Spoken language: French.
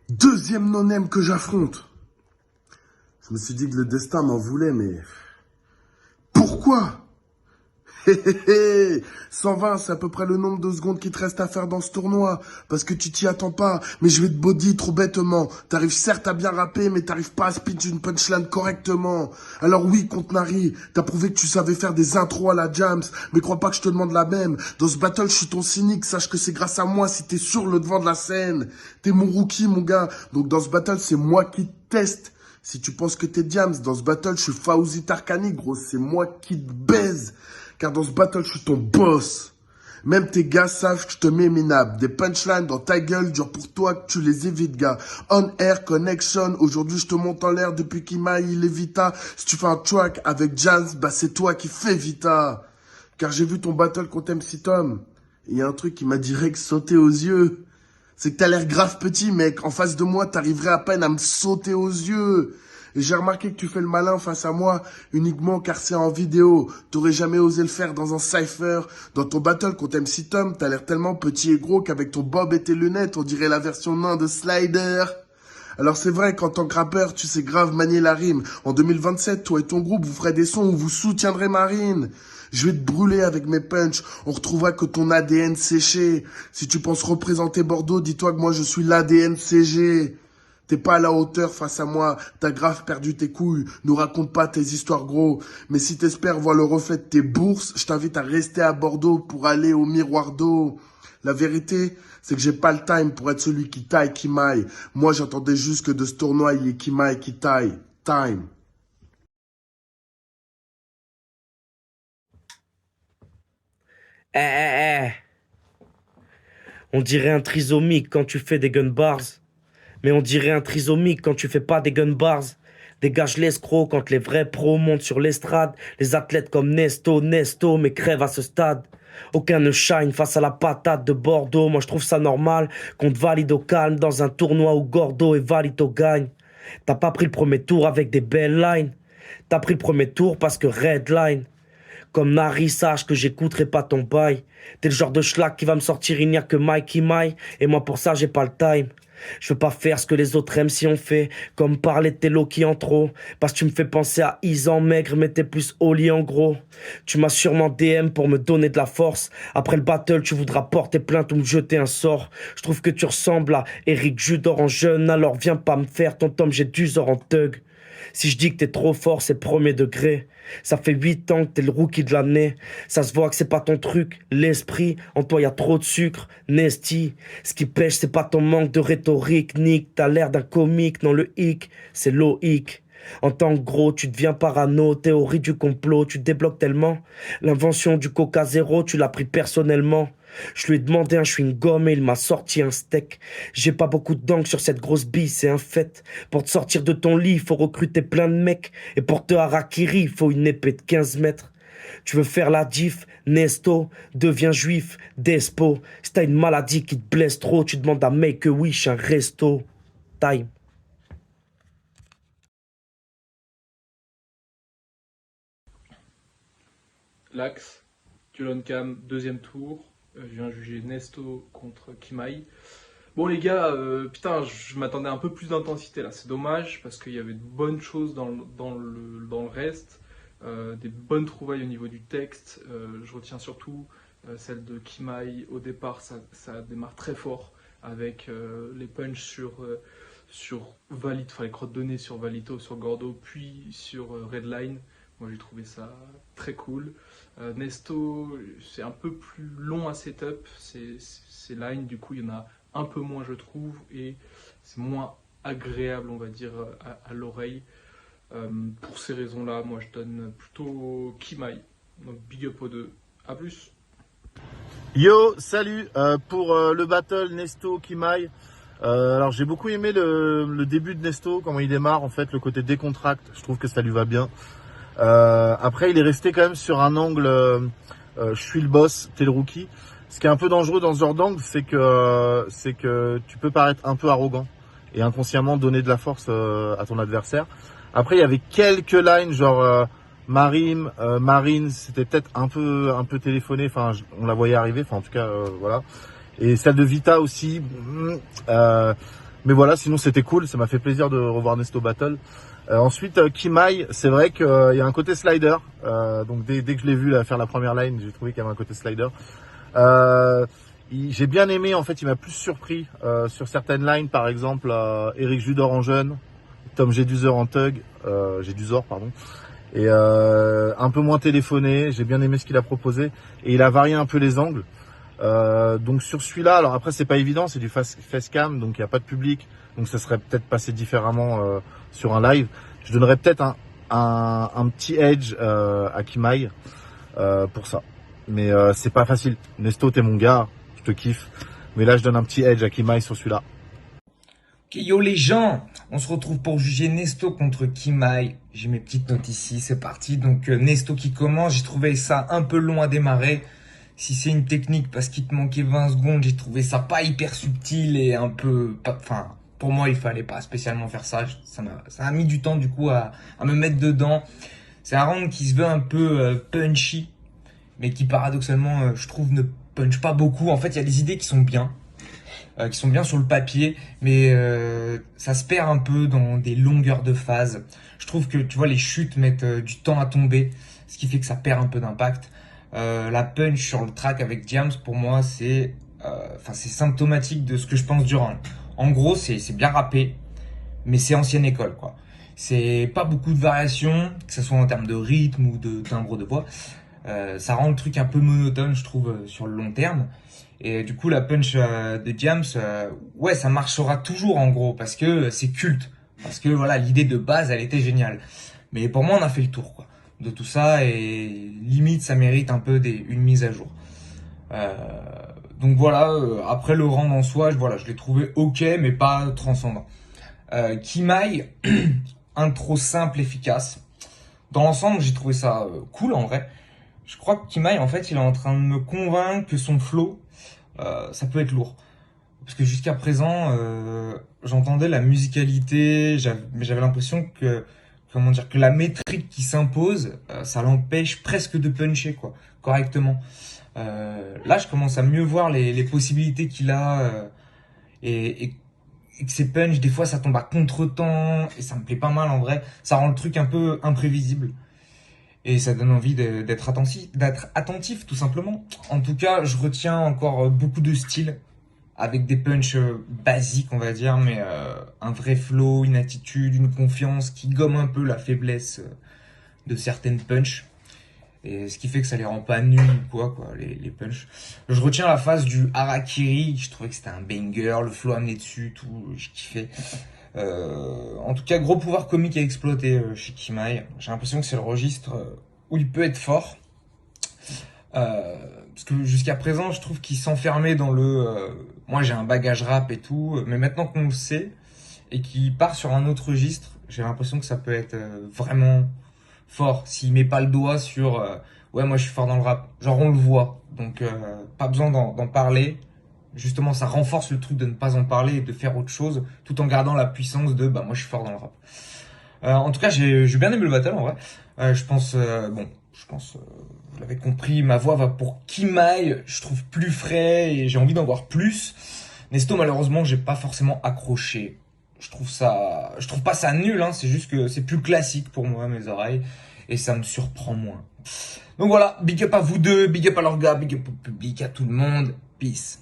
Deuxième non-aime que j'affronte. Je me suis dit que le destin m'en voulait, mais... Pourquoi? 120, c'est à peu près le nombre de secondes qu'il te reste à faire dans ce tournoi. Parce que tu t'y attends pas, mais je vais te body trop bêtement. T'arrives certes à bien rapper, mais t'arrives pas à speech une punchline correctement. Alors oui, contre Nari, t'as prouvé que tu savais faire des intros à la Jams, mais crois pas que je te demande la même. Dans ce battle, je suis ton cynique, sache que c'est grâce à moi si t'es sur le devant de la scène. T'es mon rookie, mon gars, donc dans ce battle, c'est moi qui te teste. Si tu penses que t'es Jams, dans ce battle, je suis Fauzi Tarkani, gros, c'est moi qui te baise. Car dans ce battle, je suis ton boss. Même tes gars savent que je te mets minable. Des punchlines dans ta gueule, dur pour toi que tu les évites, gars. On air connection, aujourd'hui je te monte en l'air depuis qu'Ima il est Vita. Si tu fais un track avec Jazz, bah c'est toi qui fais Vita. Car j'ai vu ton battle contre MC Tom. Et il y a un truc qui m'a direct sauté aux yeux. C'est que t'as l'air grave petit, mec. En face de moi, t'arriverais à peine à me sauter aux yeux. Et j'ai remarqué que tu fais le malin face à moi uniquement car c'est en vidéo. T'aurais jamais osé le faire dans un cypher. Dans ton battle contre MC Tom, t'as l'air tellement petit et gros qu'avec ton bob et tes lunettes, on dirait la version nain de Slider. Alors c'est vrai qu'en tant que rappeur, tu sais grave manier la rime. En 2027, toi et ton groupe, vous ferez des sons où vous soutiendrez Marine. Je vais te brûler avec mes punchs. On retrouvera que ton ADN séché. Si tu penses représenter Bordeaux, dis-toi que moi je suis l'ADN CG. T'es pas à la hauteur face à moi, t'as grave perdu tes couilles, nous raconte pas tes histoires gros. Mais si t'espères voir le reflet de tes bourses, je t'invite à rester à Bordeaux pour aller au miroir d'eau. La vérité, c'est que j'ai pas le time pour être celui qui taille, qui maille. Moi j'attendais juste que de ce tournoi il y ait qui maille, qui taille. Time. Eh. On dirait un trisomique quand tu fais des gun bars. Mais on dirait un trisomique quand tu fais pas des gun bars. Dégage l'escroc quand les vrais pros montent sur l'estrade. Les athlètes comme Nesto, mais crèvent à ce stade. Aucun ne shine face à la patate de Bordeaux. Moi je trouve ça normal qu'on te valide au calme dans un tournoi où Gordo et Valito gagnent. T'as pas pris le premier tour avec des belles lines. T'as pris le premier tour parce que Redline. Comme Nari, sache que j'écouterai pas ton bail. T'es le genre de schlag qui va me sortir, il n'y a que Mikey Mai. Et moi pour ça j'ai pas le time. Je veux pas faire ce que les autres MC ont fait, comme parler de tes lots qui en trop. Parce que tu me fais penser à Isan maigre, mais t'es plus Oli en gros. Tu m'as sûrement DM pour me donner de la force. Après le battle, tu voudras porter plainte ou me jeter un sort. Je trouve que tu ressembles à Eric Judor en jeune, alors viens pas me faire ton tome, j'ai du zor en thug. Si je dis que t'es trop fort, c'est premier degré. Ça fait 8 ans que t'es le rookie de l'année. Ça se voit que c'est pas ton truc. L'esprit, en toi y a trop de sucre. Nesty, ce qui pêche, c'est pas ton manque de rhétorique. Nick, t'as l'air d'un comique. Non, le hic, c'est loïc. En tant que gros, tu deviens parano. Théorie du complot, tu débloques tellement. L'invention du Coca Zéro, tu l'as pris personnellement. Je lui ai demandé un chewing-gum et il m'a sorti un steak. J'ai pas beaucoup d'encre sur cette grosse bille, c'est un fait. Pour te sortir de ton lit, il faut recruter plein de mecs. Et pour te harakiri, il faut une épée de 15 mètres. Tu veux faire la diff, Nesto, deviens juif, despo. Si t'as une maladie qui te blesse trop, tu demandes à Make-A-Wish un resto. Time. Lax, Tulon Cam, deuxième tour. Je viens juger Nesto contre Kimai. Bon les gars, putain, je m'attendais à un peu plus d'intensité là. C'est dommage parce qu'il y avait de bonnes choses dans le reste. Des bonnes trouvailles au niveau du texte. Je retiens surtout celle de Kimai. Au départ, ça démarre très fort avec les punchs sur Valito, enfin les crottes de nez sur Valito, sur Gordo, puis sur Redline. Moi j'ai trouvé ça très cool. Nesto, c'est un peu plus long à setup, ces lines, du coup il y en a un peu moins je trouve, et c'est moins agréable on va dire à l'oreille. Pour ces raisons-là, moi je donne plutôt Kimai. Donc big up aux deux. A plus. Yo, salut, pour le battle Nesto Kimai. Alors j'ai beaucoup aimé le début de Nesto, comment il démarre en fait, le côté décontracte, je trouve que ça lui va bien. Après il est resté quand même sur un angle je suis le boss, t'es le rookie. Ce qui est un peu dangereux dans ce genre d'angle, c'est que tu peux paraître un peu arrogant et inconsciemment donner de la force à ton adversaire. Après, il y avait quelques lines, genre Marine, c'était peut-être un peu téléphoné. Enfin, on la voyait arriver. Enfin, en tout cas, voilà. Et celle de Vita aussi. Mais voilà, sinon c'était cool. Ça m'a fait plaisir de revoir Nesto Battle. Ensuite, Kimai, c'est vrai qu'il y a un côté slider. Donc dès que je l'ai vu là, faire la première line, j'ai trouvé qu'il y avait un côté slider. J'ai bien aimé, en fait, il m'a plus surpris sur certaines lines, par exemple Eric Judor en jeune, Tom Jedusor en thug, Jedusor pardon, et un peu moins téléphoné. J'ai bien aimé ce qu'il a proposé et il a varié un peu les angles. Donc sur celui-là, alors après c'est pas évident, c'est du facecam, donc il n'y a pas de public, donc ça serait peut-être passé différemment sur un live. Je donnerais peut-être un petit edge à Kimai pour ça. Mais c'est pas facile. Nesto, t'es mon gars, je te kiffe. Mais là, je donne un petit edge à Kimai sur celui-là. Ok, yo les gens, on se retrouve pour juger Nesto contre Kimai. J'ai mes petites notes ici, c'est parti. Donc Nesto qui commence, j'ai trouvé ça un peu long à démarrer. Si c'est une technique parce qu'il te manquait 20 secondes, j'ai trouvé ça pas hyper subtil et un peu... Enfin, pour moi, il fallait pas spécialement faire ça. Ça a mis du temps du coup à me mettre dedans. C'est un round qui se veut un peu punchy, mais qui paradoxalement, je trouve, ne punch pas beaucoup. En fait, il y a des idées qui sont bien sur le papier, mais ça se perd un peu dans des longueurs de phase. Je trouve que, tu vois, les chutes mettent du temps à tomber, ce qui fait que ça perd un peu d'impact. La punch sur le track avec Diams, pour moi, c'est symptomatique de ce que je pense du round. En gros, c'est bien rappé, mais c'est ancienne école, quoi. C'est pas beaucoup de variations, que ce soit en termes de rythme ou de timbre de voix. Ça rend le truc un peu monotone, je trouve, sur le long terme. Et du coup, la punch de Diams, ouais, ça marchera toujours en gros, parce que c'est culte. Parce que voilà, l'idée de base, elle était géniale. Mais pour moi, on a fait le tour, quoi, de tout ça, et limite, ça mérite un peu une mise à jour. Donc voilà, après le round en soi, je l'ai trouvé ok, mais pas transcendant. Kimai, intro simple, efficace. Dans l'ensemble, j'ai trouvé ça cool en vrai. Je crois que Kimai, en fait, il est en train de me convaincre que son flow, ça peut être lourd. Parce que jusqu'à présent, j'entendais la musicalité, mais j'avais l'impression que, comment dire, que la métrique qui s'impose, ça l'empêche presque de puncher, quoi, correctement. Là, je commence à mieux voir les possibilités qu'il a, et que ses punchs, des fois, ça tombe à contre-temps, et ça me plaît pas mal en vrai. Ça rend le truc un peu imprévisible. Et ça donne envie d'être attentif, tout simplement. En tout cas, je retiens encore beaucoup de styles, avec des punchs basiques, on va dire, mais un vrai flow, une attitude, une confiance qui gomme un peu la faiblesse de certaines punchs. Et ce qui fait que ça les rend pas nuls ou quoi, les punchs. Je retiens la phase du Harakiri, je trouvais que c'était un banger, le flow amené dessus, tout, je kiffais. En tout cas, gros pouvoir comique à exploiter chez Kimai. J'ai l'impression que c'est le registre où il peut être fort. Parce que jusqu'à présent, je trouve qu'il s'enfermait dans moi j'ai un bagage rap et tout, mais maintenant qu'on le sait et qu'il part sur un autre registre, j'ai l'impression que ça peut être vraiment fort s'il met pas le doigt sur ouais, moi je suis fort dans le rap. Genre on le voit, donc pas besoin d'en parler. Justement, ça renforce le truc de ne pas en parler et de faire autre chose, tout en gardant la puissance de bah moi je suis fort dans le rap. En tout cas, j'ai bien aimé le battle en vrai. Je pense, vous l'avez compris, ma voix va pour Kimai. Je trouve plus frais et j'ai envie d'en voir plus. Nesto, malheureusement, j'ai pas forcément accroché. Je trouve pas ça nul, hein. C'est juste que c'est plus classique pour moi, mes oreilles, et ça me surprend moins. Donc voilà, big up à vous deux, big up à leurs gars, big up au public, à tout le monde. Peace.